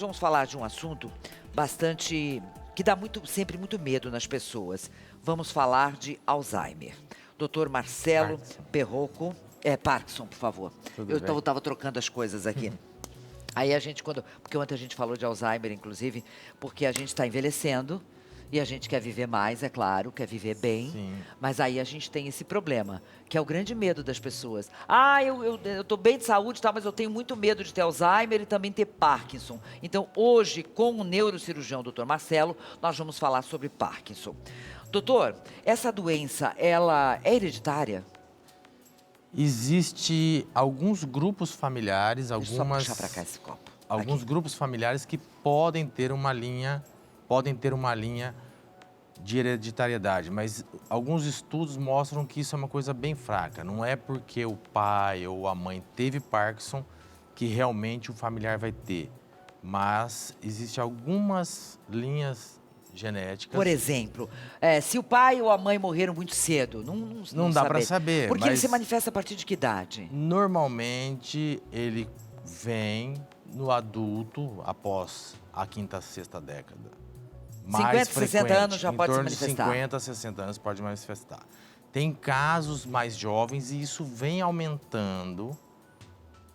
Vamos falar de um assunto bastante que dá sempre muito medo nas pessoas. Vamos falar de Alzheimer. Dr. Marcelo Parkinson. Perrocco, Parkinson, por favor. Tudo Eu bem? estava trocando as coisas aqui. Aí a gente, porque ontem a gente falou de Alzheimer, inclusive, porque a gente está envelhecendo e a gente quer viver mais, é claro, quer viver bem, Sim. mas aí a gente tem esse problema, que é o grande medo das pessoas. Ah, eu tô bem de saúde, tá, mas eu tenho muito medo de ter Alzheimer e também ter Parkinson. Então, hoje, com o neurocirurgião Dr. Marcelo, nós vamos falar sobre Parkinson. Doutor, essa doença, ela é hereditária? Existe alguns grupos familiares, Deixa eu só puxar para cá esse copo. alguns Aqui. grupos familiares que podem ter uma linha de hereditariedade, mas alguns estudos mostram que isso é uma coisa bem fraca. Não é porque o pai ou a mãe teve Parkinson que realmente o familiar vai ter, mas existem algumas linhas genéticas. Por exemplo, se o pai ou a mãe morreram muito cedo, Não dá para saber, Porque ele se mas manifesta a partir de que idade? normalmente ele vem no adulto após a quinta, sexta década. 50, 60 anos já em pode se torno de manifestar. 50 a 60 anos pode manifestar. Tem casos mais jovens e isso vem aumentando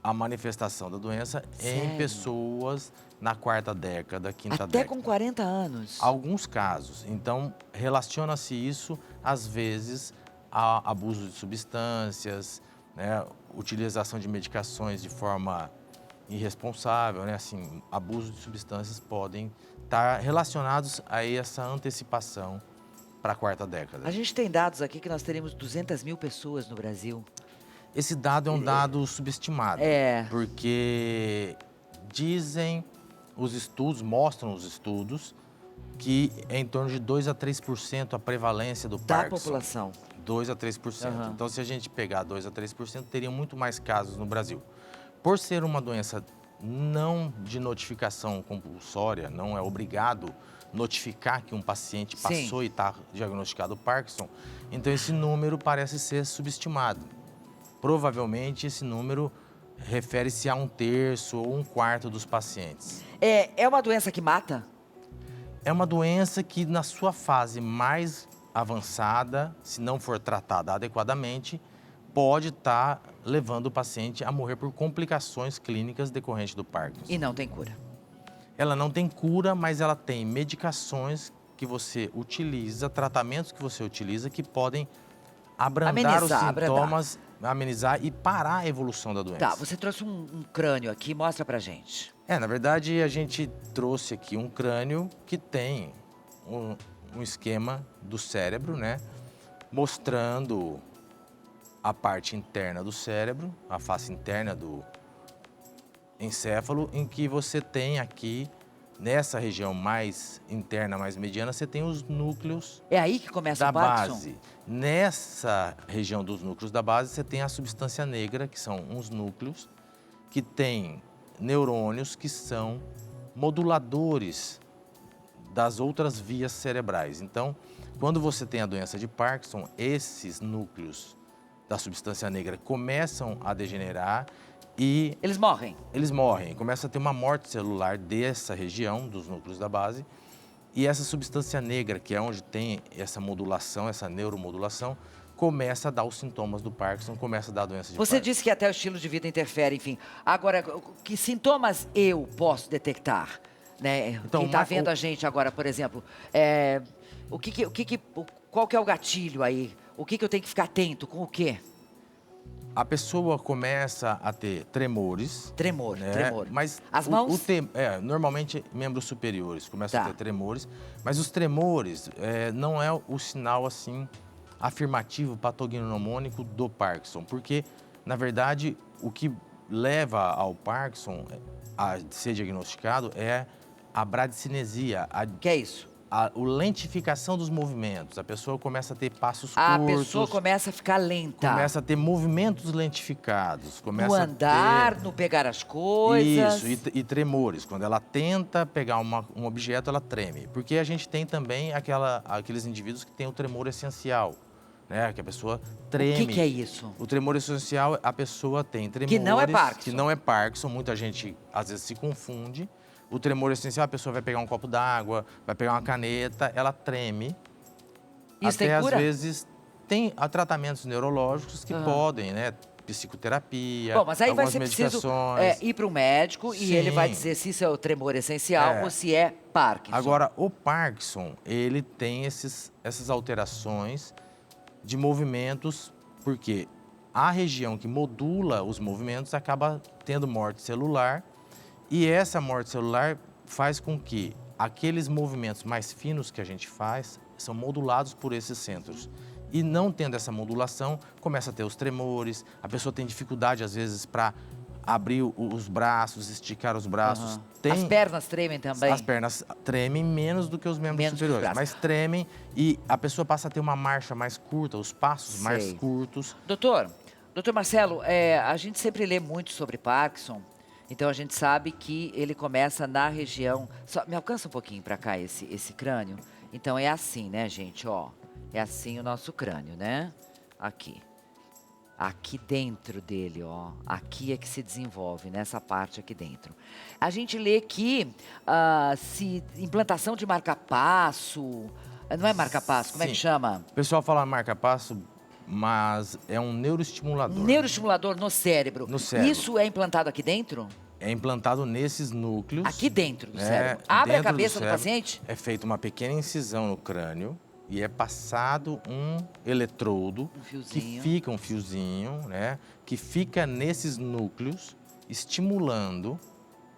a manifestação da doença Sério? em pessoas na quarta década, quinta Até década. com 40 anos. Alguns casos. Então, relaciona-se isso, às vezes, a abuso de substâncias, né, utilização de medicações de forma irresponsável, né? Assim, abuso de substâncias podem estar relacionados a essa antecipação para a quarta década. A gente tem dados aqui que nós teríamos 200 mil pessoas no Brasil. Esse dado é um dado subestimado, É. porque mostram os estudos, que é em torno de 2 a 3% a prevalência do Da Parkinson. população. 2 a 3%. Aham. Então, se a gente pegar 2 a 3%, teriam muito mais casos no Brasil. Por ser uma doença não de notificação compulsória, não é obrigado notificar que um paciente Sim. passou e está diagnosticado Parkinson, então esse número parece ser subestimado. Provavelmente esse número refere-se a 1/3 ou 1/4 dos pacientes. É uma doença que mata? É uma doença que, na sua fase mais avançada, se não for tratada adequadamente, pode estar levando o paciente a morrer por complicações clínicas decorrentes do Parkinson. E não tem cura. Ela não tem cura, mas ela tem medicações que você utiliza, tratamentos que você utiliza que podem abrandar os Amenizar, sintomas, amenizar e parar a evolução da doença. Tá, você trouxe um crânio aqui, mostra pra gente. Na verdade, a gente trouxe aqui um crânio que tem um esquema do cérebro, né? Mostrando a parte interna do cérebro, a face interna do encéfalo, em que você tem aqui, nessa região mais interna, mais mediana, você tem os núcleos É aí que começa da o Parkinson? base. Nessa região dos núcleos da base, você tem a substância negra, que são uns núcleos que têm neurônios que são moduladores das outras vias cerebrais. Então, quando você tem a doença de Parkinson, esses núcleos da substância negra começam a degenerar e Eles morrem. eles morrem. Começa a ter uma morte celular dessa região, dos núcleos da base. E essa substância negra, que é onde tem essa modulação, essa neuromodulação, começa a dar os sintomas do Parkinson, começa a dar a doença de Você Parkinson. disse que até o estilo de vida interfere, enfim. Agora, que sintomas eu posso detectar? Né? Então, Quem está vendo a gente agora, por exemplo, qual que é o gatilho aí? O que eu tenho que ficar atento? Com o quê? A pessoa começa a ter tremores. Tremor, né? tremor. Mas As mãos? normalmente membros superiores começam Tá. a ter tremores, mas os tremores não é o sinal assim afirmativo patognomônico do Parkinson, porque na verdade o que leva ao Parkinson a ser diagnosticado é a bradicinesia, Que é isso? a lentificação dos movimentos. A pessoa começa a ter passos A curtos. pessoa começa a ficar lenta. Começa a ter movimentos lentificados. Começa No andar, a ter... no pegar as coisas. Isso, e tremores. Quando ela tenta pegar um objeto, ela treme. Porque a gente tem também aqueles indivíduos que têm o tremor essencial, né? Que a pessoa treme. O que é isso? O tremor essencial, a pessoa tem tremores... Que não é Parkinson. Que não é Parkinson. Muita gente, às vezes, se confunde. O tremor essencial, a pessoa vai pegar um copo d'água, vai pegar uma caneta, ela treme. Isso Até tem às cura? vezes tem tratamentos neurológicos que podem, né? Psicoterapia, Bom, mas aí vai algumas ser preciso medicações. ir para o médico e ele vai Sim. dizer se isso é o tremor essencial ou É. se é Parkinson. Agora, o Parkinson, ele tem essas alterações de movimentos, porque a região que modula os movimentos acaba tendo morte celular, e essa morte celular faz com que aqueles movimentos mais finos que a gente faz são modulados por esses centros. E não tendo essa modulação, começa a ter os tremores, a pessoa tem dificuldade, às vezes, para abrir os braços, esticar os braços. As pernas tremem também? As pernas tremem menos do que os membros Menos que os superiores, braços. mas tremem e a pessoa passa a ter uma marcha mais curta, os passos mais Sei. curtos. Doutor Marcelo, a gente sempre lê muito sobre Parkinson, então a gente sabe que ele começa na região... me alcança um pouquinho para cá esse crânio? Então é assim, né, gente, ó. É assim o nosso crânio, né? Aqui. Aqui dentro dele, ó. Aqui é que se desenvolve, nessa parte aqui dentro. A gente lê que se implantação de marca-passo... Não é marca-passo, como é que Sim. chama? O pessoal fala marca-passo, mas é um neuroestimulador. Neuroestimulador no cérebro. No cérebro. Isso é implantado aqui dentro? É implantado nesses núcleos. Aqui dentro do né, cérebro. Abre a dentro cabeça do cérebro. paciente? É feita uma pequena incisão no crânio e é passado um eletrodo Um fiozinho. que fica um fiozinho, né? Que fica nesses núcleos, estimulando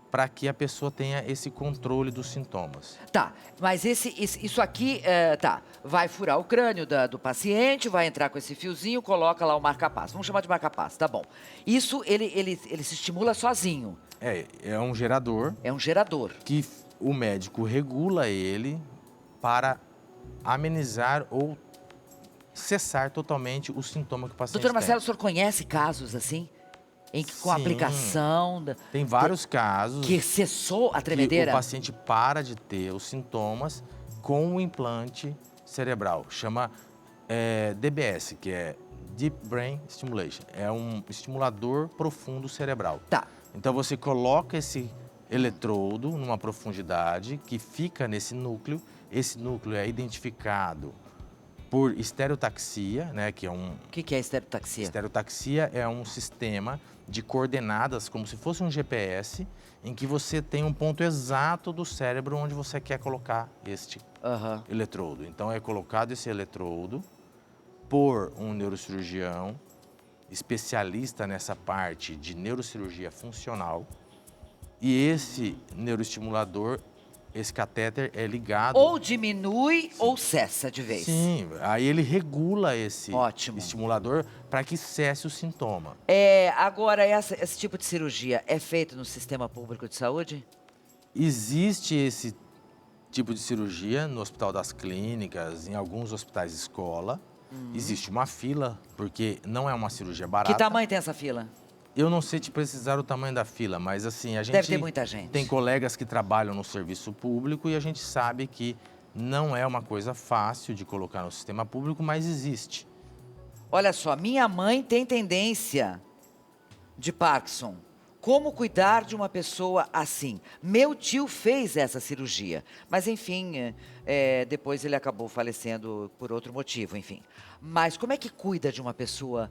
para que a pessoa tenha esse controle dos sintomas. Tá, mas isso aqui, vai furar o crânio do paciente, vai entrar com esse fiozinho, coloca lá o marca-passo. Vamos chamar de marca-passo, tá bom. Isso, ele se estimula sozinho. É um gerador É um gerador. que o médico regula ele para amenizar ou cessar totalmente o sintoma que o paciente Doutor Marcelo, o tem. senhor conhece casos assim? Em que com a Sim. aplicação... Tem vários casos Que cessou a que tremedeira? o paciente para de ter os sintomas com o implante cerebral. Chama DBS, que é Deep Brain Stimulation. É um estimulador profundo cerebral. Tá. Então você coloca esse eletrodo numa profundidade que fica nesse núcleo. Esse núcleo é identificado por estereotaxia, né, que é um... O que é estereotaxia? Estereotaxia é um sistema de coordenadas, como se fosse um GPS, em que você tem um ponto exato do cérebro onde você quer colocar este eletrodo. Então, é colocado esse eletrodo por um neurocirurgião, especialista nessa parte de neurocirurgia funcional, e esse neuroestimulador, esse catéter é ligado... Ou diminui ou cessa de vez. Sim, aí ele regula esse Ótimo. estimulador para que cesse o sintoma. Agora, esse tipo de cirurgia é feito no sistema público de saúde? Existe esse tipo de cirurgia no Hospital das Clínicas, em alguns hospitais escola. Existe uma fila, porque não é uma cirurgia barata. Que tamanho tem essa fila? Eu não sei te precisar o tamanho da fila, mas assim, a gente... Deve ter muita gente. Tem colegas que trabalham no serviço público e a gente sabe que não é uma coisa fácil de colocar no sistema público, mas existe. Olha só, minha mãe tem tendência de Parkinson. Como cuidar de uma pessoa assim? Meu tio fez essa cirurgia, mas enfim, depois ele acabou falecendo por outro motivo, enfim. Mas como é que cuida de uma pessoa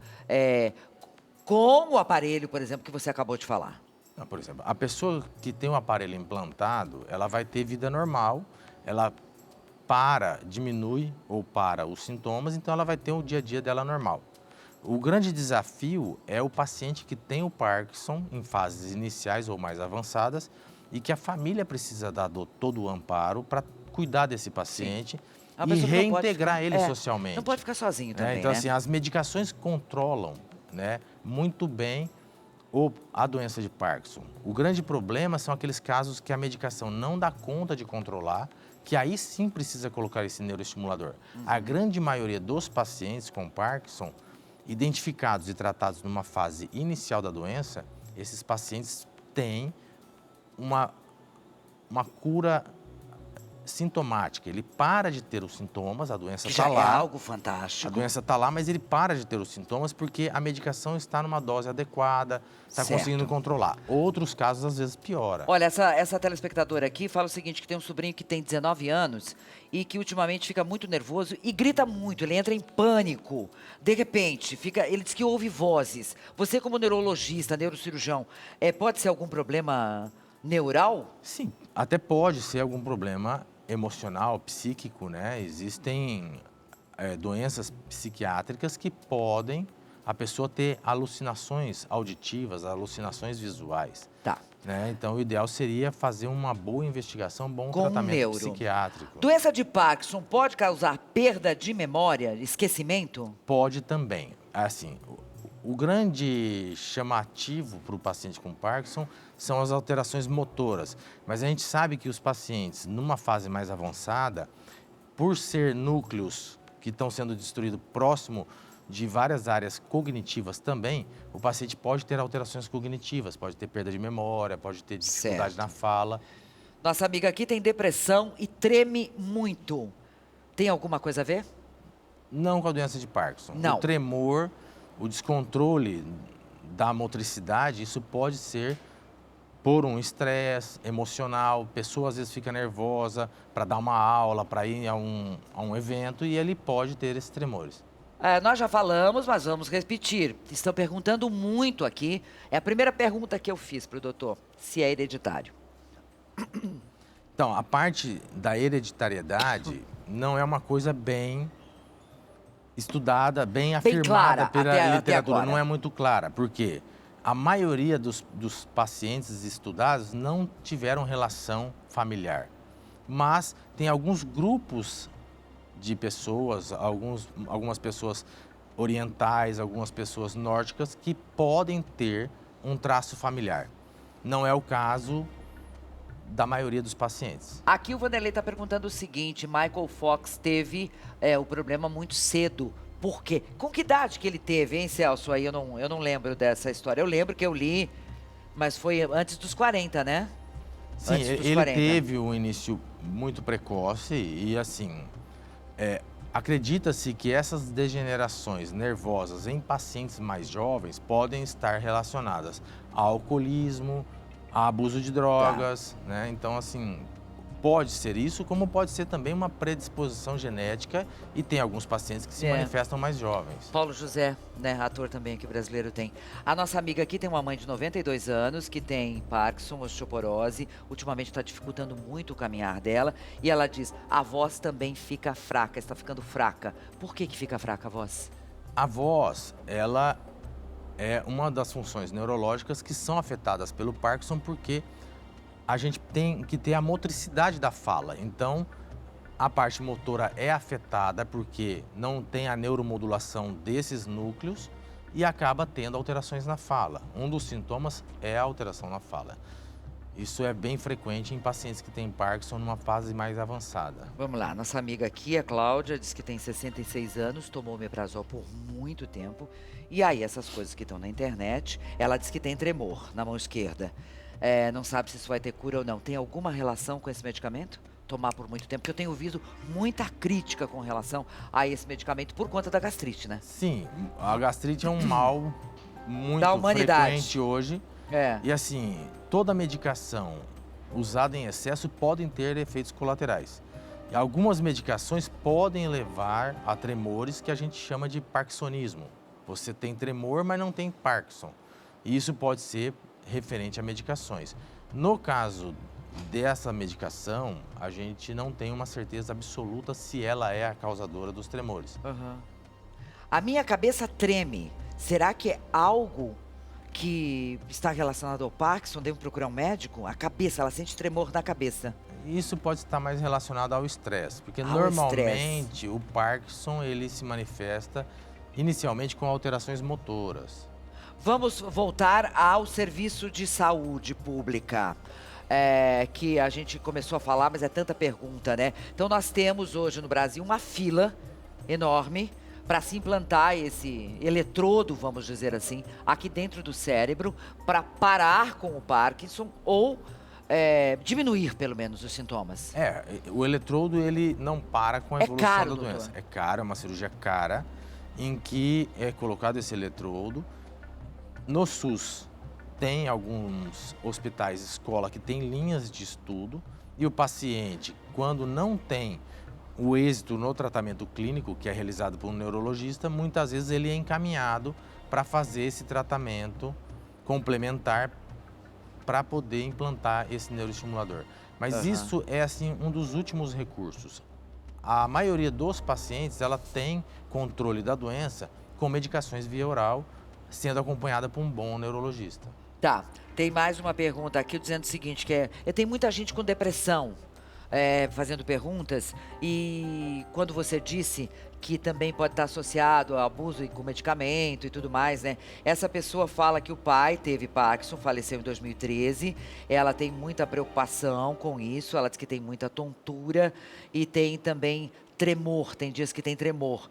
com o aparelho, por exemplo, que você acabou de falar? Por exemplo, a pessoa que tem um aparelho implantado, ela vai ter vida normal, ela diminui ou para os sintomas, então ela vai ter o dia a dia dela normal. O grande desafio é o paciente que tem o Parkinson em fases iniciais ou mais avançadas e que a família precisa dar todo o amparo para cuidar desse paciente e reintegrar ele socialmente. Não pode ficar sozinho também, então, né? assim, as medicações controlam, né, muito bem a doença de Parkinson. O grande problema são aqueles casos que a medicação não dá conta de controlar, que aí sim precisa colocar esse neuroestimulador. A grande maioria dos pacientes com Parkinson, identificados e tratados numa fase inicial da doença, esses pacientes têm uma cura sintomática. Ele para de ter os sintomas, a doença Que está já é lá. algo A fantástico. doença está lá, mas ele para de ter os sintomas porque a medicação está numa dose adequada, está Certo. conseguindo controlar. Outros casos, às vezes, piora. Olha, essa telespectadora aqui fala o seguinte, que tem um sobrinho que tem 19 anos e que ultimamente fica muito nervoso e grita muito, ele entra em pânico. De repente, ele diz que ouve vozes. Você como neurologista, neurocirurgião, pode ser algum problema neural? Sim, até pode ser algum problema emocional, psíquico, né? Existem doenças psiquiátricas que podem a pessoa ter alucinações auditivas, alucinações visuais. Tá. Né? Então, o ideal seria fazer uma boa investigação, um bom Com tratamento neuro. psiquiátrico. Doença de Parkinson pode causar perda de memória, esquecimento? Pode também. Assim, o grande chamativo para o paciente com Parkinson são as alterações motoras. Mas a gente sabe que os pacientes, numa fase mais avançada, por ser núcleos que estão sendo destruídos próximo de várias áreas cognitivas também, o paciente pode ter alterações cognitivas, pode ter perda de memória, pode ter dificuldade Certo. na fala. Nossa amiga aqui tem depressão e treme muito. Tem alguma coisa a ver? Não com a doença de Parkinson. Não. O tremor, o descontrole da motricidade, isso pode ser por um estresse emocional. Pessoa às vezes fica nervosa para dar uma aula, para ir a um evento e ele pode ter esses tremores. Nós já falamos, mas vamos repetir. Estão perguntando muito aqui. É a primeira pergunta que eu fiz para o doutor, se é hereditário. Então, a parte da hereditariedade não é uma coisa bem estudada, bem afirmada clara, pela até literatura. agora. Não é muito clara, porque a maioria dos pacientes estudados não tiveram relação familiar. Mas tem alguns grupos de pessoas, algumas pessoas orientais, algumas pessoas nórdicas que podem ter um traço familiar. Não é o caso da maioria dos pacientes. Aqui o Vanderlei está perguntando o seguinte, Michael Fox teve o problema muito cedo. Por quê? Com que idade que ele teve, hein, Celso? Aí eu não lembro dessa história. Eu lembro que eu li, mas foi antes dos 40, né? Sim, Antes dos ele 40. teve um início muito precoce e assim, acredita-se que essas degenerações nervosas em pacientes mais jovens podem estar relacionadas ao alcoolismo, a abuso de drogas, né? Então, assim, pode ser isso, como pode ser também uma predisposição genética e tem alguns pacientes que se manifestam mais jovens. Paulo José, né, ator também aqui brasileiro tem. A nossa amiga aqui tem uma mãe de 92 anos que tem Parkinson, osteoporose, ultimamente está dificultando muito o caminhar dela e ela diz, a voz também fica fraca, está ficando fraca. Por que fica fraca a voz? A voz, ela é uma das funções neurológicas que são afetadas pelo Parkinson porque a gente tem que ter a motricidade da fala. Então, a parte motora é afetada porque não tem a neuromodulação desses núcleos e acaba tendo alterações na fala. Um dos sintomas é a alteração na fala. Isso é bem frequente em pacientes que têm Parkinson numa fase mais avançada. Vamos lá, nossa amiga aqui, a Cláudia, diz que tem 66 anos, tomou omeprazol por muito tempo. E aí, essas coisas que estão na internet, ela diz que tem tremor na mão esquerda. Não sabe se isso vai ter cura ou não. Tem alguma relação com esse medicamento? Tomar por muito tempo, porque eu tenho ouvido muita crítica com relação a esse medicamento por conta da gastrite, né? Sim, a gastrite é um mal muito Da humanidade. frequente hoje. E assim, toda medicação usada em excesso podem ter efeitos colaterais. E algumas medicações podem levar a tremores que a gente chama de parkinsonismo. Você tem tremor, mas não tem Parkinson. E isso pode ser referente a medicações. No caso dessa medicação, a gente não tem uma certeza absoluta se ela é a causadora dos tremores. A minha cabeça treme. Será que é algo que está relacionado ao Parkinson? Devo procurar um médico? A cabeça, ela sente tremor na cabeça. Isso pode estar mais relacionado ao estresse, porque Ao normalmente o Parkinson ele se manifesta inicialmente com alterações motoras. Vamos voltar ao serviço de saúde pública, que a gente começou a falar, mas é tanta pergunta, né? Então nós temos hoje no Brasil uma fila enorme para se implantar esse eletrodo, vamos dizer assim, aqui dentro do cérebro, para parar com o Parkinson ou diminuir, pelo menos, os sintomas? O eletrodo, ele não para com a É evolução caro, da doutor? doença. É caro, é uma cirurgia cara, em que é colocado esse eletrodo. No SUS, tem alguns hospitais, escola, que tem linhas de estudo, e o paciente, quando não tem o êxito no tratamento clínico, que é realizado por um neurologista, muitas vezes ele é encaminhado para fazer esse tratamento complementar para poder implantar esse neuroestimulador. Mas isso é assim um dos últimos recursos. A maioria dos pacientes, ela tem controle da doença com medicações via oral, sendo acompanhada por um bom neurologista. Tá, tem mais uma pergunta aqui dizendo o seguinte, tem muita gente com depressão fazendo perguntas, e quando você disse que também pode estar associado ao abuso com medicamento e tudo mais, né? Essa pessoa fala que o pai teve Parkinson, faleceu em 2013, ela tem muita preocupação com isso, ela diz que tem muita tontura e tem também tremor, tem dias que tem tremor.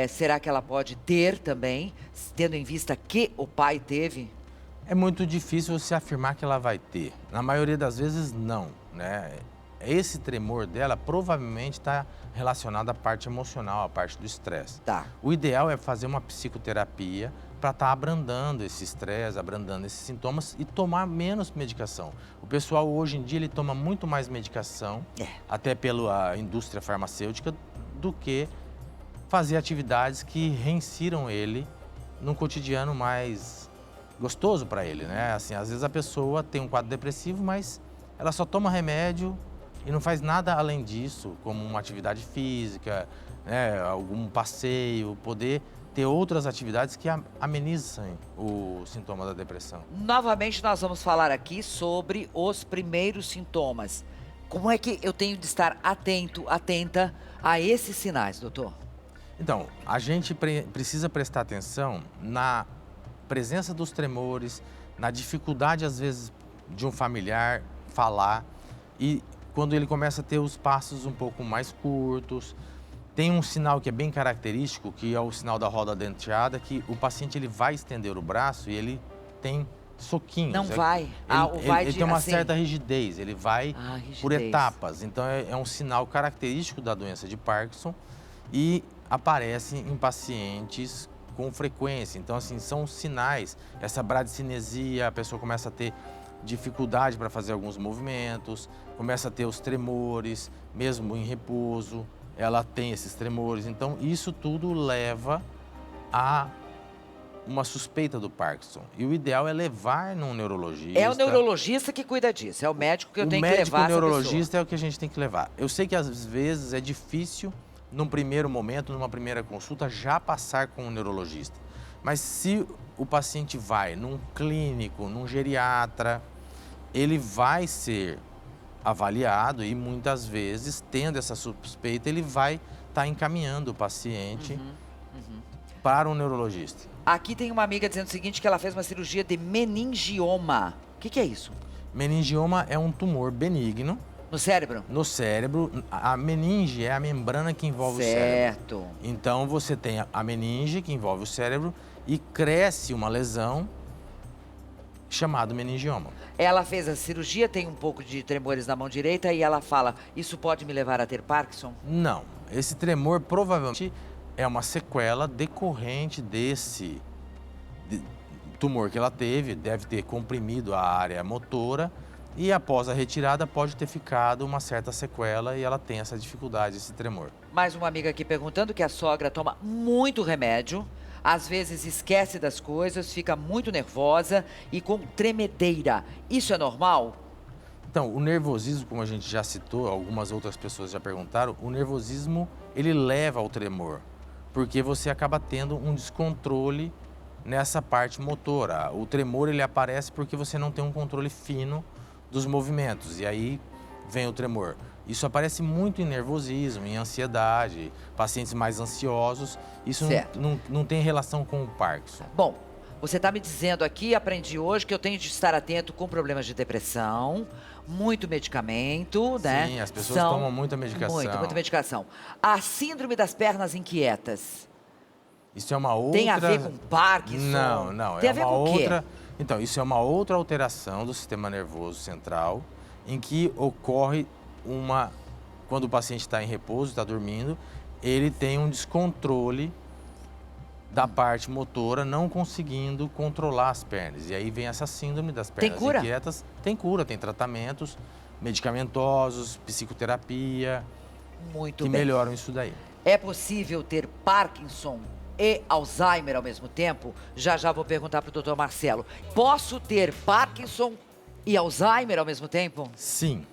Será que ela pode ter também, tendo em vista que o pai teve? É muito difícil você afirmar que ela vai ter. Na maioria das vezes, não, né? Esse tremor dela provavelmente está relacionado à parte emocional, à parte do estresse. Tá. O ideal é fazer uma psicoterapia para estar abrandando esse estresse, abrandando esses sintomas e tomar menos medicação. O pessoal hoje em dia ele toma muito mais medicação, até pela indústria farmacêutica, do que fazer atividades que reinsiram ele num cotidiano mais gostoso para ele, né? Assim, às vezes a pessoa tem um quadro depressivo, mas ela só toma remédio e não faz nada além disso, como uma atividade física, né, algum passeio, poder ter outras atividades que amenizem o sintoma da depressão. Novamente nós vamos falar aqui sobre os primeiros sintomas. Como é que eu tenho de estar atento, atenta a esses sinais, doutor? Então, a gente precisa prestar atenção na presença dos tremores, na dificuldade, às vezes, de um familiar falar, e quando ele começa a ter os passos um pouco mais curtos. Tem um sinal que é bem característico, que é o sinal da roda denteada, que o paciente ele vai estender o braço e ele tem soquinhos. Não vai? Ele tem uma certa rigidez, ele vai por rigidez. etapas. Então, é um sinal característico da doença de Parkinson e aparece em pacientes com frequência. Então, assim, são sinais. Essa bradicinesia, a pessoa começa a ter dificuldade para fazer alguns movimentos, começa a ter os tremores, mesmo em repouso, ela tem esses tremores. Então, isso tudo leva a uma suspeita do Parkinson. E o ideal é levar num neurologista. É o neurologista que cuida disso, é o médico que eu tenho que levar essa pessoa. O médico neurologista é o que a gente tem que levar. Eu sei que às vezes é difícil, num primeiro momento, numa primeira consulta, já passar com um neurologista. Mas se o paciente vai num clínico, num geriatra, ele vai ser avaliado e muitas vezes, tendo essa suspeita, ele vai estar encaminhando o paciente para um neurologista. Aqui tem uma amiga dizendo o seguinte, que ela fez uma cirurgia de meningioma. O que é isso? Meningioma é um tumor benigno. No cérebro? No cérebro. A meninge é a membrana que envolve o cérebro. Certo. Então, você tem a meninge, que envolve o cérebro, e cresce uma lesão chamada meningioma. Ela fez a cirurgia, tem um pouco de tremores na mão direita e ela fala, isso pode me levar a ter Parkinson? Não. Esse tremor provavelmente é uma sequela decorrente desse tumor que ela teve, deve ter comprimido a área motora e após a retirada pode ter ficado uma certa sequela e ela tem essa dificuldade, esse tremor. Mais uma amiga aqui perguntando que a sogra toma muito remédio, às vezes esquece das coisas, fica muito nervosa e com tremedeira. Isso é normal? Então, o nervosismo, como a gente já citou, algumas outras pessoas já perguntaram, o nervosismo, ele leva ao tremor, porque você acaba tendo um descontrole nessa parte motora. O tremor, ele aparece porque você não tem um controle fino dos movimentos, e aí vem o tremor. Isso aparece muito em nervosismo, em ansiedade, pacientes mais ansiosos. Isso não tem relação com o Parkinson. Bom, você está me dizendo aqui, aprendi hoje, que eu tenho de estar atento com problemas de depressão, muito medicamento, né? Sim, as pessoas tomam muita medicação. Muita medicação. A síndrome das pernas inquietas. Isso é uma outra... Tem a ver com Parkinson? Não. Tem a ver com o quê? Então, isso é uma outra alteração do sistema nervoso central, em que ocorre quando o paciente está em repouso, está dormindo, ele tem um descontrole da parte motora, não conseguindo controlar as pernas. E aí vem essa síndrome das pernas cura? inquietas. Tem cura, tem tratamentos medicamentosos, psicoterapia, Muito que bem. melhoram isso daí. É possível ter Parkinson e Alzheimer ao mesmo tempo? Já já vou perguntar para o doutor Marcelo. Posso ter Parkinson e Alzheimer ao mesmo tempo? Sim,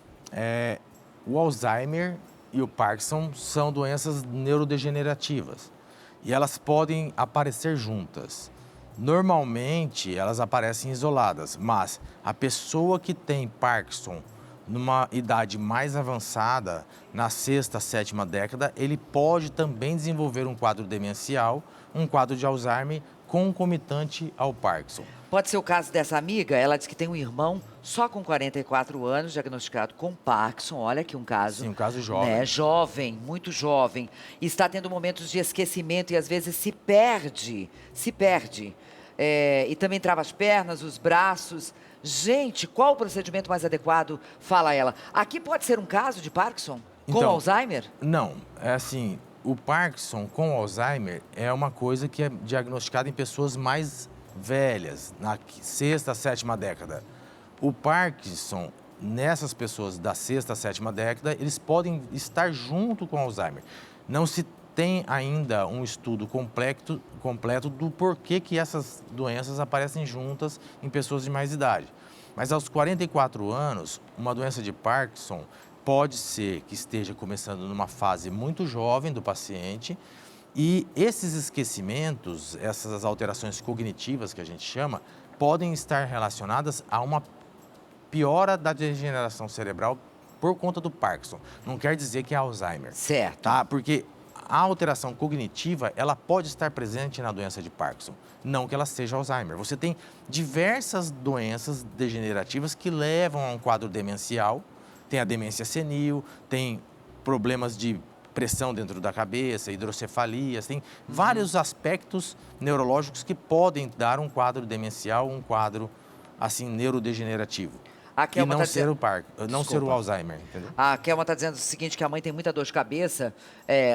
o Alzheimer e o Parkinson são doenças neurodegenerativas e elas podem aparecer juntas. Normalmente, elas aparecem isoladas, mas a pessoa que tem Parkinson numa idade mais avançada, na sexta, sétima década, ele pode também desenvolver um quadro demencial, um quadro de Alzheimer concomitante ao Parkinson. Pode ser o caso dessa amiga, ela diz que tem um irmão só com 44 anos, diagnosticado com Parkinson, olha aqui um caso. Sim, um caso jovem. Né? Jovem, muito jovem, e está tendo momentos de esquecimento e às vezes se perde. E também trava as pernas, os braços. Gente, qual o procedimento mais adequado? Fala ela. Aqui pode ser um caso de Parkinson com Então, Alzheimer? Não, é assim, o Parkinson com Alzheimer é uma coisa que é diagnosticada em pessoas mais velhas, na sexta, sétima década. O Parkinson, nessas pessoas da sexta, sétima década, eles podem estar junto com Alzheimer. Não se tem ainda um estudo completo do porquê que essas doenças aparecem juntas em pessoas de mais idade. Mas aos 44 anos, uma doença de Parkinson pode ser que esteja começando numa fase muito jovem do paciente e esses esquecimentos, essas alterações cognitivas que a gente chama, podem estar relacionadas a uma piora da degeneração cerebral por conta do Parkinson. Não quer dizer que é Alzheimer. Certo. Tá? Porque a alteração cognitiva, ela pode estar presente na doença de Parkinson, não que ela seja Alzheimer. Você tem diversas doenças degenerativas que levam a um quadro demencial, tem a demência senil, tem problemas de pressão dentro da cabeça, hidrocefalias, tem vários aspectos neurológicos que podem dar um quadro demencial, um quadro, assim, neurodegenerativo. E não ser o Parkinson, não ser o Alzheimer, entendeu? A Kelma está dizendo o seguinte, que a mãe tem muita dor de cabeça,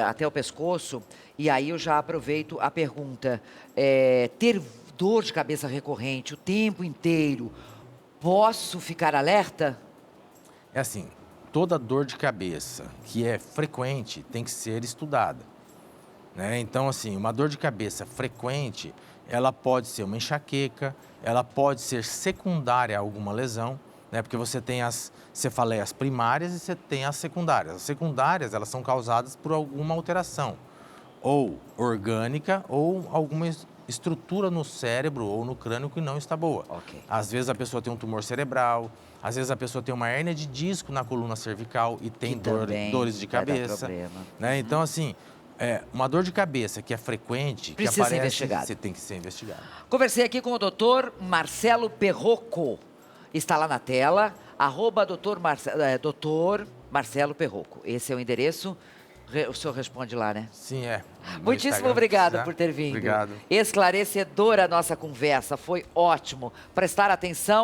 até o pescoço, e aí eu já aproveito a pergunta. Ter dor de cabeça recorrente o tempo inteiro, posso ficar alerta? É assim, toda dor de cabeça que é frequente tem que ser estudada, né? Então, assim, uma dor de cabeça frequente, ela pode ser uma enxaqueca, ela pode ser secundária a alguma lesão, né? Porque você tem as cefaleias primárias e você tem as secundárias. As secundárias, elas são causadas por alguma alteração, ou orgânica, ou alguma estrutura no cérebro ou no crânio que não está boa. Ok. Às vezes a pessoa tem um tumor cerebral, às vezes a pessoa tem uma hérnia de disco na coluna cervical e tem dores de cabeça, né? Então, assim, uma dor de cabeça que é frequente, Precisa que aparece, ser investigada. você tem que ser investigado. Conversei aqui com o doutor Marcelo Perrocco. Está lá na tela, @doutor Marcelo Perrocco. Esse é o endereço. O senhor responde lá, né? Sim, Muitíssimo obrigada por ter vindo. Obrigado. Esclarecedora a nossa conversa, foi ótimo. Prestar atenção.